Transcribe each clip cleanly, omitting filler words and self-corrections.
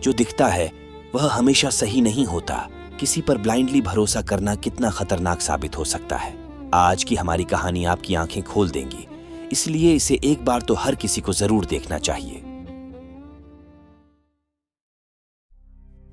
जो दिखता है वह हमेशा सही नहीं होता। किसी पर ब्लाइंडली भरोसा करना कितना खतरनाक साबित हो सकता है। आज की हमारी कहानी आपकी आंखें खोल देंगी, इसलिए इसे एक बार तो हर किसी को जरूर देखना चाहिए।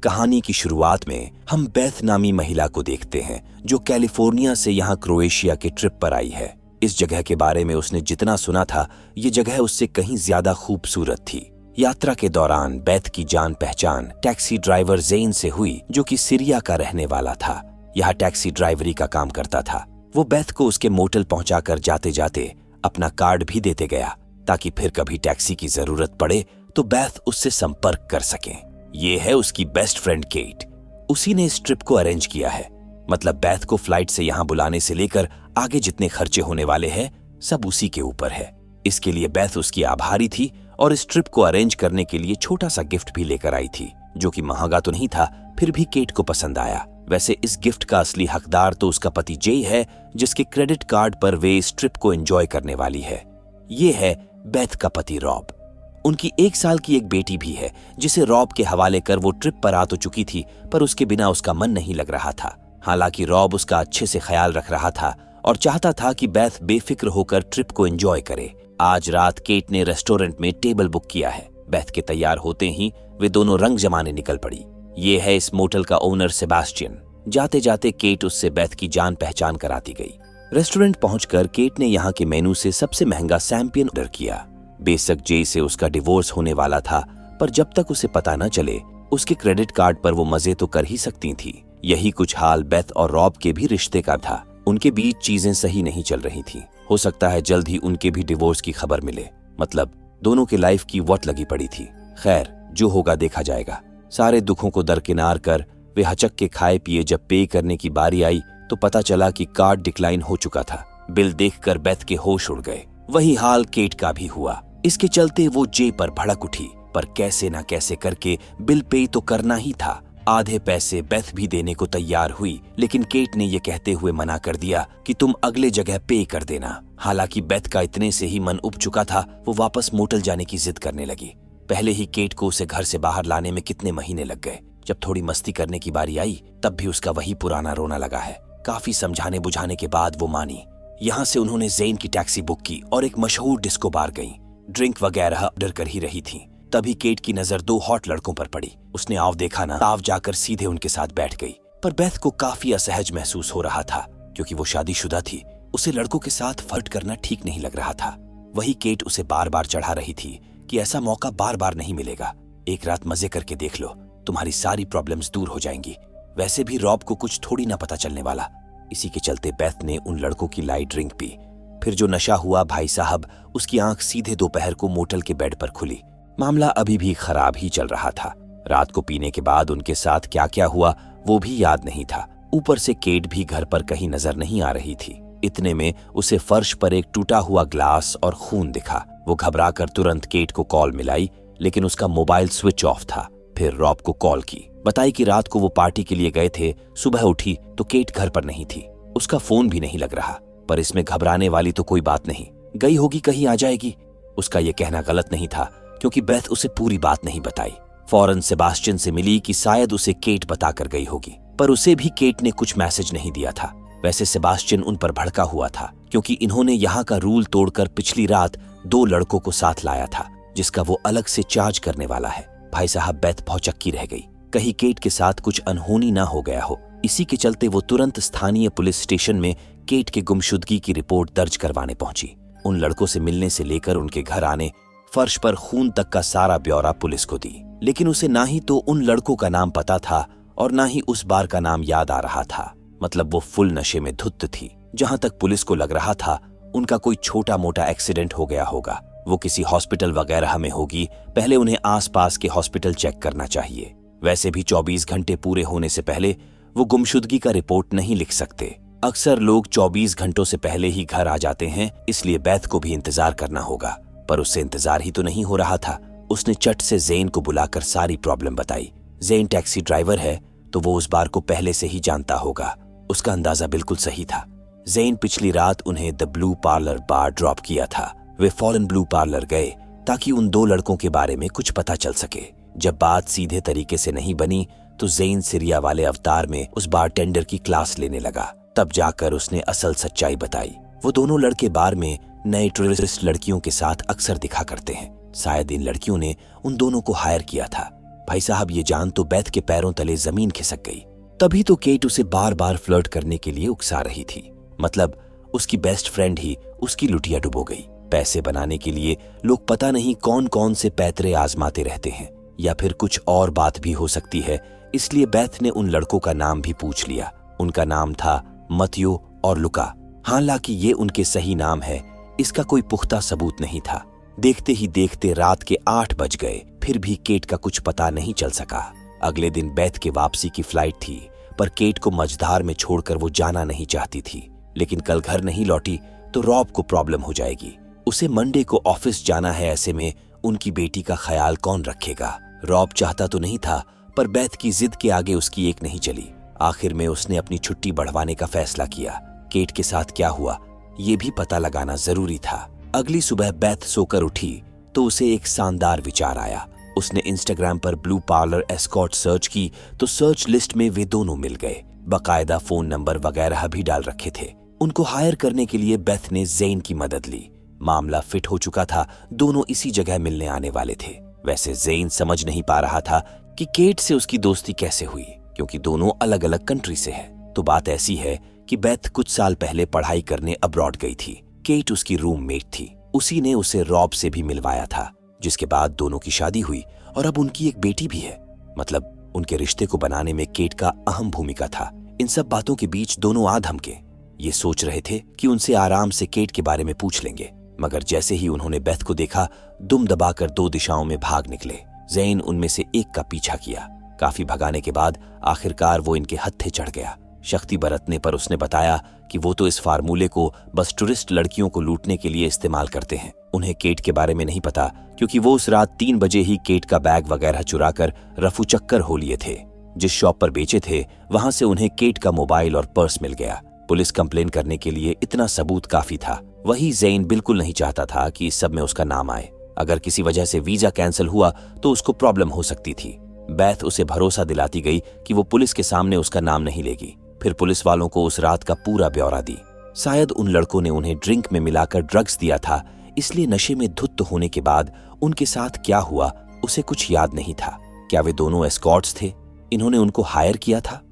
कहानी की शुरुआत में हम बेथ नामी महिला को देखते हैं, जो कैलिफोर्निया से यहाँ क्रोएशिया के ट्रिप पर आई है। इस जगह के बारे में उसने जितना सुना था, ये जगह उससे कहीं ज्यादा खूबसूरत थी। यात्रा के दौरान बेथ की जान पहचान टैक्सी ड्राइवर ज़ेन से हुई, जो कि सीरिया का रहने वाला था। यहाँ टैक्सी ड्राइवरी का काम करता था। वो बेथ को उसके मोटल पहुंचाकर जाते जाते अपना कार्ड भी देते गया, ताकि फिर कभी टैक्सी की जरूरत पड़े तो बेथ उससे संपर्क कर सके। ये है उसकी बेस्ट फ्रेंड केट। उसी ने इस ट्रिप को अरेंज किया है। मतलब बेथ को फ्लाइट से यहाँ बुलाने से लेकर आगे जितने खर्चे होने वाले हैं, सब उसी के ऊपर है। इसके लिए बेथ उसकी आभारी थी और इस ट्रिप को अरेंज करने के लिए छोटा सा गिफ्ट भी लेकर आई थी, जो कि महंगा तो नहीं था, फिर भी केट को पसंद आया। वैसे इस गिफ्ट का असली हकदार तो उसका पति जे है, जिसके क्रेडिट कार्ड पर वे इस ट्रिप को एंजॉय करने वाली है। ये है बेथ का पति रॉब। उनकी 1 साल की एक बेटी भी है, जिसे रॉब के हवाले कर वो ट्रिप पर आ तो चुकी थी, पर उसके बिना उसका मन नहीं लग रहा था। हालांकि रॉब उसका अच्छे से ख्याल रख रहा था और चाहता था कि बेथ बेफिक्र होकर ट्रिप को एंजॉय करे। आज रात केट ने रेस्टोरेंट में टेबल बुक किया है। बेथ के तैयार होते ही वे दोनों रंग जमाने निकल पड़ी। ये है इस मोटल का ओनर सेबास्टियन। जाते जाते केट उससे बेथ की जान पहचान कराती गई। रेस्टोरेंट पहुंचकर केट ने यहाँ के मेनू से सबसे महंगा सैम्पियन ऑर्डर किया। बेशक जे से उसका डिवोर्स होने वाला था, पर जब तक उसे पता न चले उसके क्रेडिट कार्ड पर वो मजे तो कर ही सकती थी। यही कुछ हाल बेथ और रॉब के भी रिश्ते का था। उनके बीच चीजें सही नहीं चल रही थी। हो सकता है जल्द ही उनके भी डिवोर्स की खबर मिले। मतलब दोनों के लाइफ की वट लगी पड़ी थी। खैर, जो होगा देखा जाएगा। सारे दुखों को दरकिनार कर वे हचक के खाए पिए जब पे करने की बारी आई तो पता चला कि कार्ड डिक्लाइन हो चुका था। बिल देखकर बेथ के होश उड़ गए। वही हाल केट का भी हुआ। इसके चलते वो जे पर भड़क उठी, पर कैसे ना कैसे करके बिल पे तो करना ही था। आधे पैसे बेथ भी देने को तैयार हुई, लेकिन केट ने ये कहते हुए मना कर दिया कि तुम अगले जगह पे कर देना। हालांकि बेथ का इतने से ही मन उब चुका था, वो वापस मोटल जाने की जिद करने लगी। पहले ही केट को उसे घर से बाहर लाने में कितने महीने लग गए। जब थोड़ी मस्ती करने की बारी आई, तब भी उसका वही पुराना रोना लगा है। काफी समझाने बुझाने के बाद वो मानी। यहाँ से उन्होंने ज़ेन की टैक्सी बुक की और एक मशहूर डिस्को बार गई। ड्रिंक वगैरह ऑर्डर कर ही रही थी। तभी केट की नजर 2 हॉट लड़कों पर पड़ी। उसने आव देखा ना ताव जाकर सीधे उनके साथ बैठ गई। पर बेथ को काफी असहज महसूस हो रहा था, क्योंकि वो शादीशुदा थी। उसे लड़कों के साथ फ्लर्ट करना ठीक नहीं लग रहा था। वही केट उसे बार बार चढ़ा रही थी कि ऐसा मौका बार बार नहीं मिलेगा। एक रात मजे करके देख लो, तुम्हारी सारी प्रॉब्लम्स दूर हो जाएंगी। वैसे भी रॉब को कुछ थोड़ी ना पता चलने वाला। इसी के चलते बेथ ने उन लड़कों की लाइट ड्रिंक पी। फिर जो नशा हुआ भाई साहब, उसकी आंख सीधे दोपहर को मोटल के बेड पर खुली। मामला अभी भी खराब ही चल रहा था। रात को पीने के बाद उनके साथ क्या क्या हुआ वो भी याद नहीं था। ऊपर से केट भी घर पर कहीं नजर नहीं आ रही थी। इतने में उसे फर्श पर एक टूटा हुआ ग्लास और खून दिखा। वो घबराकर तुरंत केट को कॉल मिलाई, लेकिन उसका मोबाइल स्विच ऑफ था। फिर रॉब को कॉल की, बताई कि रात को वो पार्टी के लिए गए थे। सुबह उठी तो केट घर पर नहीं थी। उसका फोन भी नहीं लग रहा। पर इसमें घबराने वाली तो कोई बात नहीं। गई होगी कहीं आ जाएगी। उसका ये कहना गलत नहीं था, क्योंकि बेथ उसे पूरी बात नहीं बताई। फौरन सेबास्टियन से मिली कि शायद उसे केट बताकर गई होगी, पर उसे भी केट ने कुछ मैसेज नहीं दिया था। वैसे सेबास्टियन उन पर भड़का हुआ था, क्योंकि इन्होंने यहाँ का रूल तोड़कर पिछली रात 2 लड़कों को साथ लाया था, जिसका वो अलग से चार्ज करने वाला है। भाई साहब, बेथ भौचक्की रह गई, कहीं केट के साथ कुछ अनहोनी ना हो गया हो। इसी के चलते वो तुरंत स्थानीय पुलिस स्टेशन में केट के गुमशुदगी की रिपोर्ट दर्ज करवाने पहुंची। उन लड़कों से मिलने से लेकर उनके घर आने, फर्श पर खून तक का सारा ब्यौरा पुलिस को दी। लेकिन उसे ना ही तो उन लड़कों का नाम पता था और ना ही उस बार का नाम याद आ रहा था। मतलब वो फुल नशे में धुत थी। जहां तक पुलिस को लग रहा था, उनका कोई छोटा मोटा एक्सीडेंट हो गया होगा। वो किसी हॉस्पिटल वगैरह में होगी। पहले उन्हें आसपास के हॉस्पिटल चेक करना चाहिए। वैसे भी 24 घंटे पूरे होने से पहले वो गुमशुदगी का रिपोर्ट नहीं लिख सकते। अक्सर लोग 24 घंटों से पहले ही घर आ जाते हैं, इसलिए बेथ को भी इंतजार करना होगा। पर उससे इंतजार ही तो नहीं हो रहा था। उसने चट से ज़ेन को बुलाकर सारी प्रॉब्लम बताई। ज़ेन टैक्सी ड्राइवर है, तो वो उस बार को पहले से ही जानता होगा। उसका अंदाजा बिल्कुल सही था। ज़ेन पिछली रात उन्हें the blue parlour bar drop किया था। वे फॉलन ब्लू पार्लर गए ताकि उन 2 लड़कों के बारे में कुछ पता चल सके। जब बात सीधे तरीके से नहीं बनी तो ज़ेन सीरिया वाले अवतार में उस बारटेंडर की क्लास लेने लगा। तब जाकर उसने असल सच्चाई बताई। वो दोनों लड़के बार में नए टूरिस्ट लड़कियों के साथ अक्सर दिखा करते हैं। शायद इन लड़कियों ने उन दोनों को हायर किया था। भाई साहब, ये जान तो बैथ के पैरों तले जमीन खिसक गई। तभी तो केट उसे बार बार फ्लर्ट करने के लिए उकसा रही थी। मतलब उसकी बेस्ट फ्रेंड ही उसकी लुटिया डुबो गई। पैसे बनाने के लिए लोग पता नहीं कौन कौन से पैतरे आजमाते रहते हैं, या फिर कुछ और बात भी हो सकती है। इसलिए बैथ ने उन लड़कों का नाम भी पूछ लिया। उनका नाम था मथियो और लुका। हालांकि ये उनके सही नाम है, इसका कोई पुख्ता सबूत नहीं था। देखते ही देखते रात के 8 बज गए, फिर भी केट का कुछ पता नहीं चल सका। अगले दिन बैथ के वापसी की फ्लाइट थी, पर केट को मझधार में छोड़कर वो जाना नहीं चाहती थी। लेकिन कल घर नहीं लौटी तो रॉब को प्रॉब्लम हो जाएगी। उसे मंडे को ऑफिस जाना है, ऐसे में उनकी बेटी का ख्याल कौन रखेगा। रॉब चाहता तो नहीं था, पर बैथ की जिद के आगे उसकी एक नहीं चली। आखिर में उसने अपनी छुट्टी बढ़वाने का फैसला किया। केट के साथ क्या हुआ ये भी पता लगाना जरूरी था। अगली सुबह बैथ सोकर उठी तो उसे एक शानदार विचार आया। उसने इंस्टाग्राम पर ब्लू पार्लर एस्कॉर्ट सर्च की तो सर्च लिस्ट में वे दोनों मिल गए। बकायदा फोन नंबर वगैरह भी डाल रखे थे। उनको हायर करने के लिए बैथ ने ज़ेन की मदद ली। मामला फिट हो चुका था, दोनों इसी जगह मिलने आने वाले थे। वैसे ज़ेन समझ नहीं पा रहा था कि केट से उसकी दोस्ती कैसे हुई, क्योंकि दोनों अलग अलग कंट्री से है। तो बात ऐसी है कि बैथ कुछ साल पहले पढ़ाई करने अब्रॉड गई थी। केट उसकी रूममेट थी। उसी ने उसे रॉब से भी मिलवाया था, जिसके बाद दोनों की शादी हुई और अब उनकी एक बेटी भी है। मतलब उनके रिश्ते को बनाने में केट का अहम भूमिका था। इन सब बातों के बीच दोनों आधम के ये सोच रहे थे कि उनसे आराम से केट के बारे में पूछ लेंगे, मगर जैसे ही उन्होंने बैथ को देखा, दुम दबाकर 2 दिशाओं में भाग निकले। ज़ेन उनमें से एक का पीछा किया। काफी भगाने के बाद आखिरकार वो इनके हत्थे चढ़ गया। शक्ति बरतने पर उसने बताया कि वो तो इस फार्मूले को बस टूरिस्ट लड़कियों को लूटने के लिए इस्तेमाल करते हैं। उन्हें केट के बारे में नहीं पता, क्योंकि वो उस रात 3 बजे ही केट का बैग वगैरह चुराकर रफू चक्कर हो लिए थे। जिस शॉप पर बेचे थे वहां से उन्हें केट का मोबाइल और पर्स मिल गया। पुलिस कंप्लेन करने के लिए इतना सबूत काफी था। वही ज़ेन बिल्कुल नहीं चाहता था कि इस सब में उसका नाम आए। अगर किसी वजह से वीजा कैंसिल हुआ तो उसको प्रॉब्लम हो सकती थी। बैथ उसे भरोसा दिलाती गई कि वो पुलिस के सामने उसका नाम नहीं लेगी। फिर पुलिस वालों को उस रात का पूरा ब्यौरा दी। शायद उन लड़कों ने उन्हें ड्रिंक में मिलाकर ड्रग्स दिया था, इसलिए नशे में धुत होने के बाद उनके साथ क्या हुआ उसे कुछ याद नहीं था। क्या वे दोनों एस्कॉर्ट्स थे? इन्होंने उनको हायर किया था?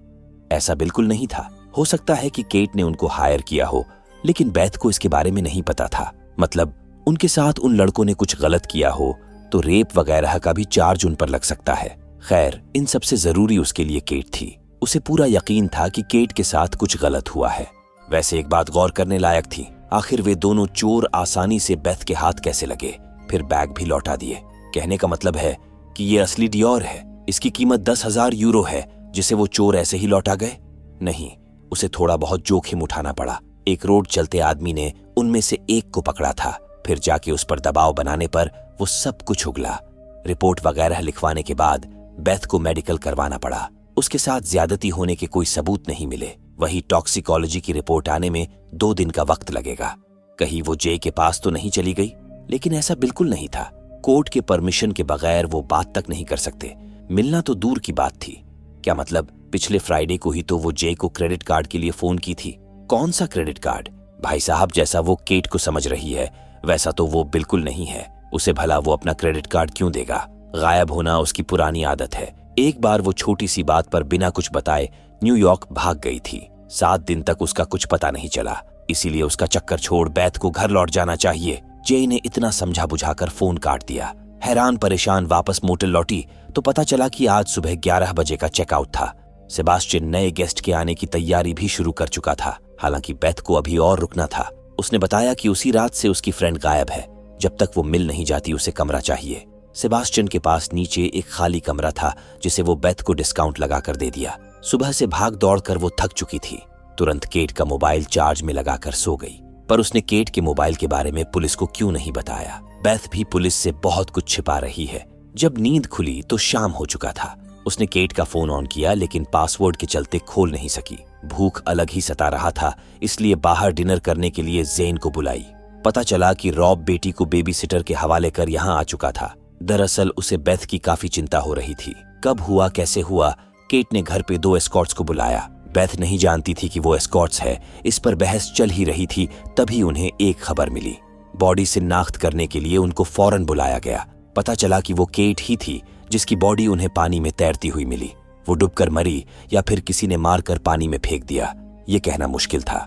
ऐसा बिल्कुल नहीं था। हो सकता है कि केट ने उनको हायर किया हो, लेकिन बैथ को इसके बारे में नहीं पता था। मतलब उनके साथ उन लड़कों ने कुछ गलत किया हो तो रेप वगैरह का भी चार्ज उन पर लग सकता है। खैर, इन सबसे जरूरी उसके लिए केट थी। उसे पूरा यकीन था कि केट के साथ कुछ गलत हुआ है। वैसे एक बात गौर करने लायक थी, आखिर वे दोनों चोर आसानी से बैथ के हाथ कैसे लगे, फिर बैग भी लौटा दिए। कहने का मतलब है कि ये असली डियोर है। इसकी कीमत 10,000 यूरो है, जिसे वो चोर ऐसे ही लौटा गए? नहीं, उसे थोड़ा बहुत जोखिम उठाना पड़ा। एक रोड चलते आदमी ने उनमें से एक को पकड़ा था। फिर जाके उस पर दबाव बनाने पर वो सब कुछ उगला। रिपोर्ट वगैरह लिखवाने के बाद बैथ को मेडिकल करवाना पड़ा। उसके साथ ज्यादती होने के कोई सबूत नहीं मिले। वही टॉक्सिकोलॉजी की रिपोर्ट आने में 2 दिन का वक्त लगेगा। कहीं वो जे के पास तो नहीं चली गई? लेकिन ऐसा बिल्कुल नहीं था। कोर्ट के परमिशन के बगैर वो बात तक नहीं कर सकते। मिलना तो दूर की बात थी। क्या मतलब, पिछले फ्राइडे को ही तो वो जे को क्रेडिट कार्ड के लिए फोन की थी। कौन सा क्रेडिट कार्ड? भाई साहब, जैसा वो केट को समझ रही है वैसा तो वो बिल्कुल नहीं है। उसे भला वो अपना क्रेडिट कार्ड क्यों देगा? गायब होना उसकी पुरानी आदत है। एक बार वो छोटी सी बात पर बिना कुछ बताए न्यूयॉर्क भाग गई थी। 7 दिन तक उसका कुछ पता नहीं चला। इसीलिए उसका चक्कर छोड़ बैथ को घर लौट जाना चाहिए। जे ने इतना समझा बुझाकर फोन काट दिया। हैरान परेशान वापस मोटल लौटी तो पता चला कि आज सुबह 11 बजे का चेकआउट था। सेबास्टियन नए गेस्ट के आने की तैयारी भी शुरू कर चुका था। हालांकि बैथ को अभी और रुकना था। उसने बताया कि उसी रात से उसकी फ्रेंड गायब है। जब तक वो मिल नहीं जाती उसे कमरा चाहिए। सेबास्टियन के पास नीचे एक खाली कमरा था, जिसे वो बैथ को डिस्काउंट लगाकर दे दिया। सुबह से भाग दौड़ कर वो थक चुकी थी। तुरंत केट का मोबाइल चार्ज में लगाकर सो गई। पर उसने केट के मोबाइल के बारे में पुलिस को क्यों नहीं बताया? बैथ भी पुलिस से बहुत कुछ छिपा रही है। जब नींद खुली तो शाम हो चुका था। उसने केट का फोन ऑन किया, लेकिन पासवर्ड के चलते खोल नहीं सकी। भूख अलग ही सता रहा था, इसलिए बाहर डिनर करने के लिए ज़ेन को बुलाई। पता चला कि रॉब बेटी को बेबी सिटर के हवाले कर यहाँ आ चुका था। दरअसल उसे बेथ की काफी चिंता हो रही थी। कब हुआ, कैसे हुआ, केट ने घर पे 2 एस्कॉर्ट्स को बुलाया। बेथ नहीं जानती थी कि वो एस्कॉर्ट्स है। इस पर बहस चल ही रही थी, तभी उन्हें एक खबर मिली। बॉडी से नाख्त करने के लिए उनको फौरन बुलाया गया। पता चला कि वो केट ही थी जिसकी बॉडी उन्हें पानी में तैरती हुई मिली। वो डूबकर मरी या फिर किसी ने मारकर पानी में फेंक दिया, ये कहना मुश्किल था।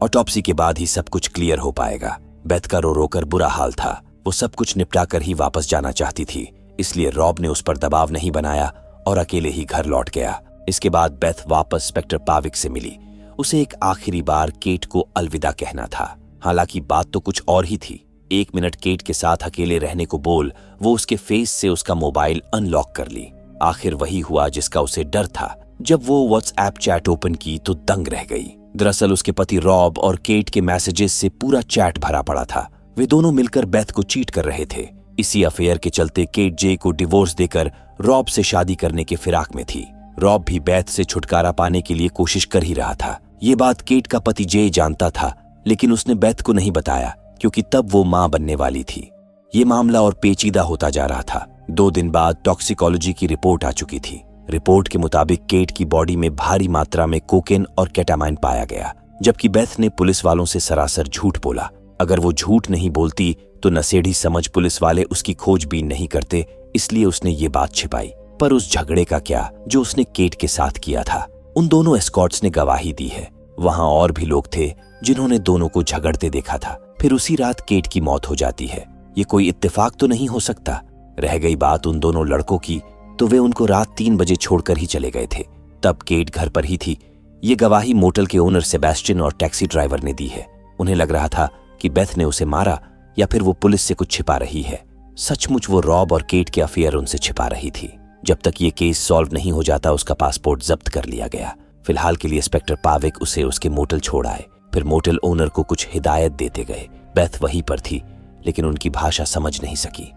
ऑटोप्सी के बाद ही सब कुछ क्लियर हो पाएगा। बेथ का रो रोकर बुरा हाल था। वो सब कुछ निपटा कर ही वापस जाना चाहती थी, इसलिए रॉब ने उस पर दबाव नहीं बनाया और अकेले ही घर लौट गया। इसके बाद बेथ वापस इंस्पेक्टर पाविक से मिली। उसे एक आखिरी बार केट को अलविदा कहना था। हालांकि बात तो कुछ और ही थी। 1 मिनट केट के साथ अकेले रहने को बोल वो उसके फेस से उसका मोबाइल अनलॉक कर ली। आखिर वही हुआ जिसका उसे डर था। जब वो व्हाट्सएप चैट ओपन की तो दंग रह गई। दरअसल उसके पति रॉब और केट के मैसेजेस से पूरा चैट भरा पड़ा था। वे दोनों मिलकर बेथ को चीट कर रहे थे। इसी अफेयर के चलते केट जे को डिवोर्स देकर रॉब से शादी करने के फिराक में थी। रॉब भी बेथ से छुटकारा पाने के लिए कोशिश कर ही रहा था। ये बात केट का पति जे जानता था, लेकिन उसने बेथ को नहीं बताया क्योंकि तब वो मां बनने वाली थी। ये मामला और पेचीदा होता जा रहा था। 2 दिन बाद टॉक्सिकोलॉजी की रिपोर्ट आ चुकी थी। रिपोर्ट के मुताबिक केट की बॉडी में भारी मात्रा में कोकेन और केटामाइन पाया गया, जबकि बेथ ने पुलिस वालों से सरासर झूठ बोला। अगर वो झूठ नहीं बोलती तो नशेड़ी समझ पुलिस वाले उसकी खोजबीन नहीं करते, इसलिए उसने ये बात छिपाई। पर उस झगड़े का क्या जो उसने केट के साथ किया था? उन दोनों एस्कॉर्ट्स ने गवाही दी है। वहां और भी लोग थे जिन्होंने दोनों को झगड़ते देखा था। फिर उसी रात केट की मौत हो जाती है। ये कोई इत्तेफाक तो नहीं हो सकता। रह गई बात उन दोनों लड़कों की, तो वे उनको रात 3 बजे छोड़कर ही चले गए थे। तब केट घर पर ही थी। ये गवाही मोटल के ओनर सेबेस्टियन और टैक्सी ड्राइवर ने दी है। उन्हें लग रहा था कि बेथ ने उसे मारा या फिर वो पुलिस से कुछ छिपा रही है। सचमुच वो रॉब और केट के अफेयर उनसे छिपा रही थी। जब तक ये केस सॉल्व नहीं हो जाता उसका पासपोर्ट जब्त कर लिया गया। फिलहाल के लिए इंस्पेक्टर पाविक उसे उसके मोटल छोड़ आए। फिर मोटल ओनर को कुछ हिदायत देते गए। बेथ वहीं पर थी, लेकिन उनकी भाषा समझ नहीं सकी।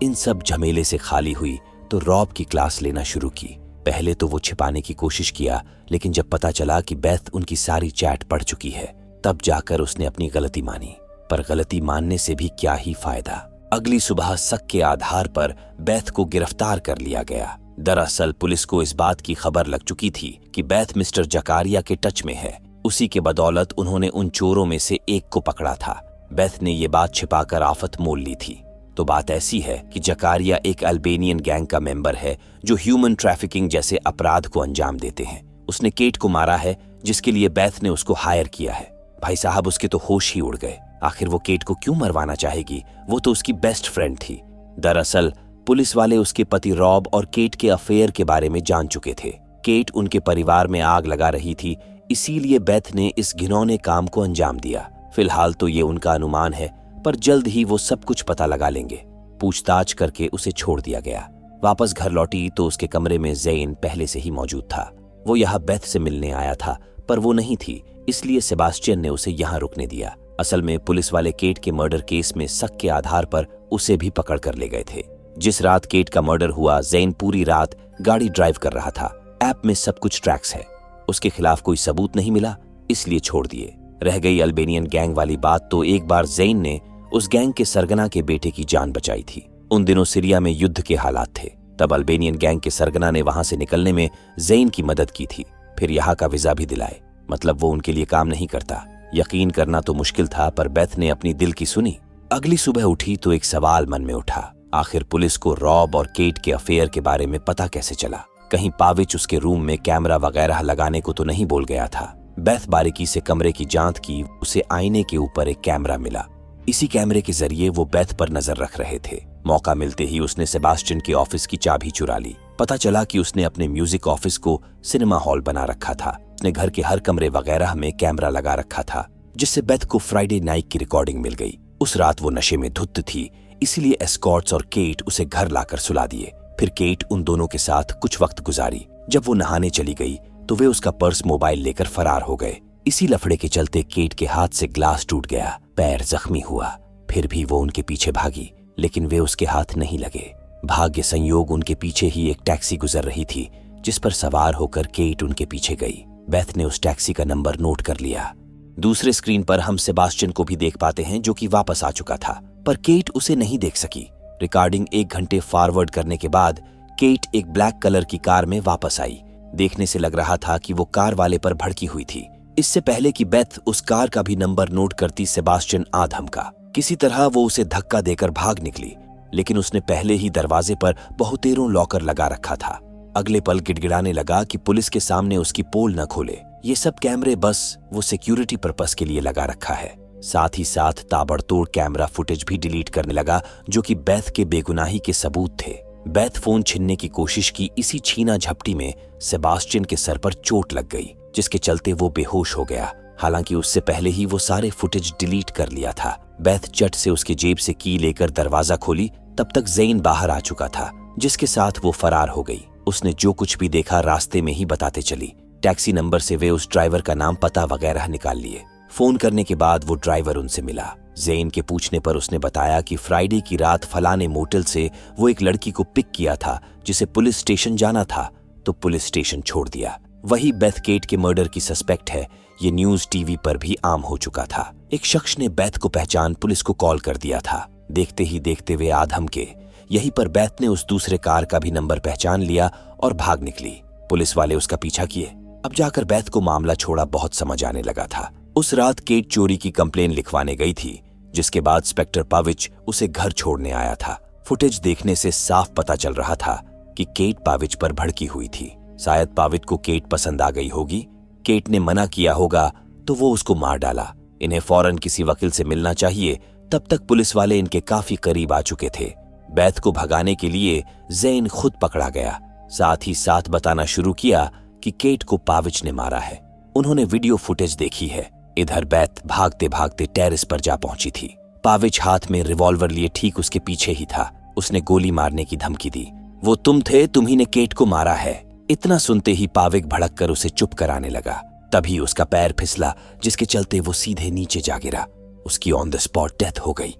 इन सब झमेले से खाली हुई तो रॉब की क्लास लेना शुरू की। पहले तो वो छिपाने की कोशिश किया, लेकिन जब पता चला कि बेथ उनकी सारी चैट पढ़ चुकी है, तब जाकर उसने अपनी गलती मानी। पर गलती मानने से भी क्या ही फायदा। अगली सुबह शक के आधार पर बेथ को गिरफ्तार कर लिया गया। दरअसल पुलिस को इस बात की खबर लग चुकी थी कि बेथ मिस्टर जकारिया के टच में है। उसी के बदौलत उन्होंने उन चोरों में से एक को पकड़ा था। बेथ ने ये बात छिपाकर आफत मोल ली थी। तो बात ऐसी है कि जकारिया एक अल्बेनियन गैंग का मेंबर है जो ह्यूमन ट्रैफिकिंग जैसे अपराध को अंजाम देते हैं। उसने केट को मारा है, जिसके लिए बेथ ने उसको हायर किया है। भाई साहब, उसके तो होश ही उड़ गए। आखिर वो केट को क्यों मरवाना चाहेगी? वो तो उसकी बेस्ट फ्रेंड थी। दरअसल पुलिस वाले उसके पति रॉब और केट के अफेयर के बारे में जान चुके थे। केट उनके परिवार में आग लगा रही थी, इसीलिए बेथ ने इस घिनौने काम को अंजाम दिया। फिलहाल तो ये उनका अनुमान है, पर जल्द ही वो सब कुछ पता लगा लेंगे। पूछताछ करके उसे छोड़ दिया गया। वापस घर लौटी तो उसके कमरे में ज़ेन पहले से ही मौजूद था। वो यहाँ बेथ से मिलने आया था, पर वो नहीं थी, इसलिए सेबास्टियन ने उसे यहाँ रुकने दिया। असल में पुलिस वाले केट के मर्डर केस में शक के आधार पर उसे भी पकड़ कर ले गए थे। जिस रात केट का मर्डर हुआ, ज़ेन पूरी रात गाड़ी ड्राइव कर रहा था। ऐप में सब कुछ ट्रैक्स है। उसके खिलाफ कोई सबूत नहीं मिला, इसलिए छोड़ दिए। रह गई अल्बेनियन गैंग वाली बात, तो एक बार ज़ेन ने उस गैंग के सरगना के बेटे की जान बचाई थी। उन दिनों सीरिया में युद्ध के हालात थे। तब अल्बेनियन गैंग के सरगना ने वहां से निकलने में ज़ेन की मदद की थी। फिर यहाँ का वीजा भी दिलाए। मतलब वो उनके लिए काम नहीं करता। यकीन करना तो मुश्किल था, पर बेथ ने अपनी दिल की सुनी। अगली सुबह उठी तो एक सवाल मन में उठा। आखिर पुलिस को रॉब और केट के अफेयर के बारे में पता कैसे चला? कहीं पाविच उसके रूम में कैमरा वगैरह लगाने को तो नहीं बोल गया था? बेथ बारीकी से कमरे की जांच की। उसे आईने के ऊपर एक कैमरा मिला। इसी कैमरे के जरिए वो बेथ पर नजर रख रहे थे। मौका मिलते ही उसने सेबास्टियन के ऑफिस की चाबी चुरा ली। पता चला कि उसने अपने म्यूजिक ऑफिस को सिनेमा हॉल बना रखा था। उसने घर के हर कमरे वगैरह में कैमरा लगा रखा था, जिससे बेथ को फ्राइडे नाइट की रिकॉर्डिंग मिल गई। उस रात वो नशे में धुत थी, इसीलिए एस्कॉर्ट्स और केट उसे घर लाकर सुला दिए। फिर केट उन दोनों के साथ कुछ वक्त गुजारी। जब वो नहाने चली गई तो वे उसका पर्स मोबाइल लेकर फरार हो गए। इसी लफड़े के चलते केट के हाथ से ग्लास टूट गया, पैर जख्मी हुआ। फिर भी वो उनके पीछे भागी, लेकिन वे उसके हाथ नहीं लगे। भाग्य संयोग उनके पीछे ही एक टैक्सी गुजर रही थी, जिस पर सवार होकर केट उनके पीछे गई। बेथ ने उस टैक्सी का नंबर नोट कर लिया। दूसरे स्क्रीन पर हम सेबास्टियन को भी देख पाते हैं, जो कि वापस आ चुका था, पर केट उसे नहीं देख सकी। रिकॉर्डिंग 1 घंटे फॉरवर्ड करने के बाद केट एक ब्लैक कलर की कार में वापस आई। देखने से लग रहा था कि वो कार वाले पर भड़की हुई थी। इससे पहले कि बेथ उस कार का भी नंबर नोट करती सेबास्टियन आधम का, किसी तरह वो उसे धक्का देकर भाग निकली, लेकिन उसने पहले ही दरवाजे पर बहुतेरों लॉकर लगा रखा था। अगले पल गिड़गिड़ाने लगा कि पुलिस के सामने उसकी पोल न खोले। ये सब कैमरे बस वो सिक्योरिटी पर्पस के लिए लगा रखा है। साथ ही साथ ताबड़तोड़ कैमरा फुटेज भी डिलीट करने लगा जो कि बेथ के बेगुनाही के सबूत थे। बेथ फोन छीनने की कोशिश की। इसी छीना झपटी में सेबास्टियन के सर पर चोट लग गई, जिसके चलते वो बेहोश हो गया। हालांकि उससे पहले ही वो सारे फुटेज डिलीट कर लिया था। बेथ चट से उसके जेब से की लेकर दरवाजा खोली। तब तक ज़ेन बाहर आ चुका था, जिसके साथ वो फरार हो गई। उसने जो कुछ भी देखा रास्ते में ही बताते चली। टैक्सी नंबर से वे उस ड्राइवर का नाम पता वगैरह निकाल लिए। फोन करने के बाद वो ड्राइवर उनसे मिला। ज़ेन के पूछने पर उसने बताया कि फ्राइडे की रात फलाने मोटेल से वो एक लड़की को पिक किया था जिसे पुलिस स्टेशन जाना था, तो पुलिस स्टेशन छोड़ दिया। वही बेथ केट के मर्डर की सस्पेक्ट है। ये न्यूज टीवी पर भी आम हो चुका था। एक शख्स ने बेथ को पहचान पुलिस को कॉल कर दिया था। देखते ही देखते वे आधम के। यहीं पर बेथ ने उस दूसरे कार का भी नंबर पहचान लिया और भाग निकली। पुलिस वाले उसका पीछा किए। अब जाकर बेथ को मामला छोड़ा बहुत समझ आने लगा था। उस रात केट चोरी की कंप्लेन लिखवाने गई थी, जिसके बाद इंस्पेक्टर पाविच उसे घर छोड़ने आया था। फुटेज देखने से साफ पता चल रहा था कि केट पाविच पर भड़की हुई थी। शायद पाविच को केट पसंद आ गई होगी। केट ने मना किया होगा तो वो उसको मार डाला। इन्हें फौरन किसी वकील से मिलना चाहिए। तब तक पुलिस वाले इनके काफी करीब आ चुके थे। बेथ को भगाने के लिए ज़ेन खुद पकड़ा गया। साथ ही साथ बताना शुरू किया कि केट को पाविच ने मारा है। उन्होंने वीडियो फुटेज देखी है। इधर बेथ भागते भागते टेरेस पर जा पहुंची थी। पाविच हाथ में रिवॉल्वर लिए ठीक उसके पीछे ही था। उसने गोली मारने की धमकी दी। वो तुम थे, तुम्ही ने केट को मारा है। इतना सुनते ही पाविक भड़क कर उसे चुप कराने लगा। तभी उसका पैर फिसला, जिसके चलते वो सीधे नीचे जा गिरा। उसकी ऑन द स्पॉट डेथ हो गई।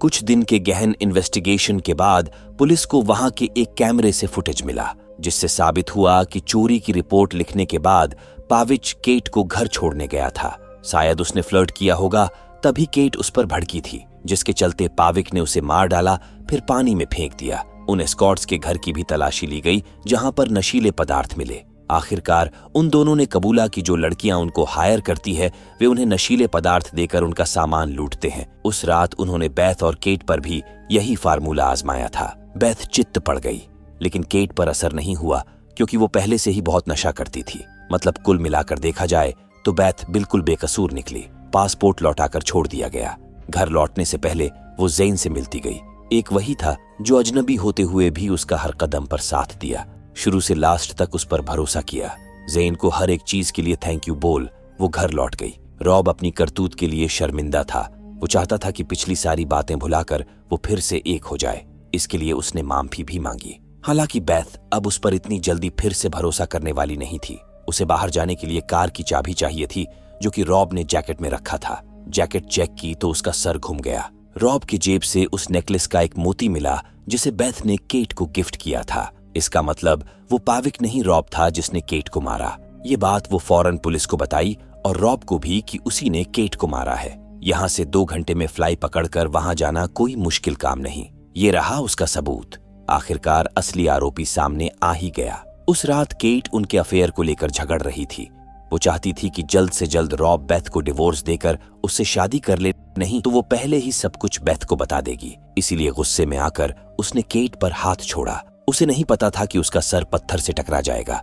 कुछ दिन के गहन इन्वेस्टिगेशन के बाद पुलिस को वहां के एक कैमरे से फुटेज मिला, जिससे साबित हुआ कि चोरी की रिपोर्ट लिखने के बाद पाविच केट को घर छोड़ने गया था। शायद उसने फ्लर्ट किया होगा, तभी केट उस पर भड़की थी, जिसके चलते पाविक ने उसे मार डाला, फिर पानी में फेंक दिया। उन एस्कॉर्ट्स के घर की भी तलाशी ली गई, जहां पर नशीले पदार्थ मिले। आखिरकार उन दोनों ने कबूला कि जो लड़कियां उनको हायर करती है वे उन्हें नशीले पदार्थ देकर उनका सामान लूटते हैं। उस रात उन्होंने बेथ और केट पर भी यही फार्मूला आजमाया था। बेथ चित्त पड़ गई, लेकिन केट पर असर नहीं हुआ, क्योंकि वो पहले से ही बहुत नशा करती थी। मतलब कुल मिलाकर देखा जाए तो बेथ बिल्कुल बेकसूर निकली। पासपोर्ट लौटाकर छोड़ दिया गया। घर लौटने से पहले वो ज़ेन से मिलती गई। एक वही था जो अजनबी होते हुए भी उसका हर कदम पर साथ दिया। शुरू से लास्ट तक उस पर भरोसा किया। ज़ेन को हर एक चीज के लिए थैंक यू बोल वो घर लौट गई। रॉब अपनी करतूत के लिए शर्मिंदा था। वो चाहता था कि पिछली सारी बातें भुलाकर वो फिर से एक हो जाए। इसके लिए उसने माफी भी मांगी। हालांकि बेथ अब उस पर इतनी जल्दी फिर से भरोसा करने वाली नहीं थी। उसे बाहर जाने के लिए कार की चाबी चाहिए थी, जो कि रॉब ने जैकेट में रखा था। जैकेट चेक की तो उसका सर घूम गया। रॉब की जेब से उस नेकलेस का एक मोती मिला, जिसे बेथ ने केट को गिफ्ट किया था। इसका मतलब वो पाविक नहीं रॉब था जिसने केट को मारा। ये बात वो फौरन पुलिस को बताई और रॉब को भी कि उसी ने केट को मारा है। यहाँ से 2 घंटे में फ्लाई पकड़कर वहां जाना कोई मुश्किल काम नहीं। ये रहा उसका सबूत। आखिरकार असली आरोपी सामने आ ही गया। उस रात केट उनके अफेयर को लेकर झगड़ रही थी। वो चाहती थी कि जल्द से जल्द रॉब बेथ को डिवोर्स देकर उससे शादी कर ले, नहीं तो वो पहले ही सब कुछ बेथ को बता देगी। इसीलिए गुस्से में आकर उसने केट पर हाथ छोड़ा। उसे नहीं पता था कि उसका सर पत्थर से टकरा जाएगा।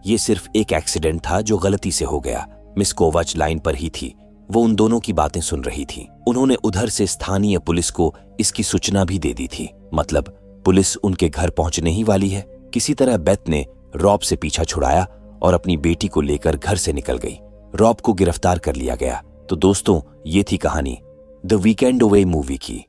ये सिर्फ एक एक्सीडेंट था जो गलती से हो गया। मिस कोवाच लाइन पर ही थी। वो उन दोनों की बातें सुन रही थी। उन्होंने उधर से स्थानीय पुलिस को इसकी सूचना भी दे दी थी। मतलब पुलिस उनके घर पहुंचने ही वाली है। किसी तरह बेथ ने रॉब से पीछा छुड़ाया और अपनी बेटी को लेकर घर से निकल गई। रॉब को गिरफ्तार कर लिया गया। तो दोस्तों, ये थी कहानी द वीकेंड अवे मूवी की।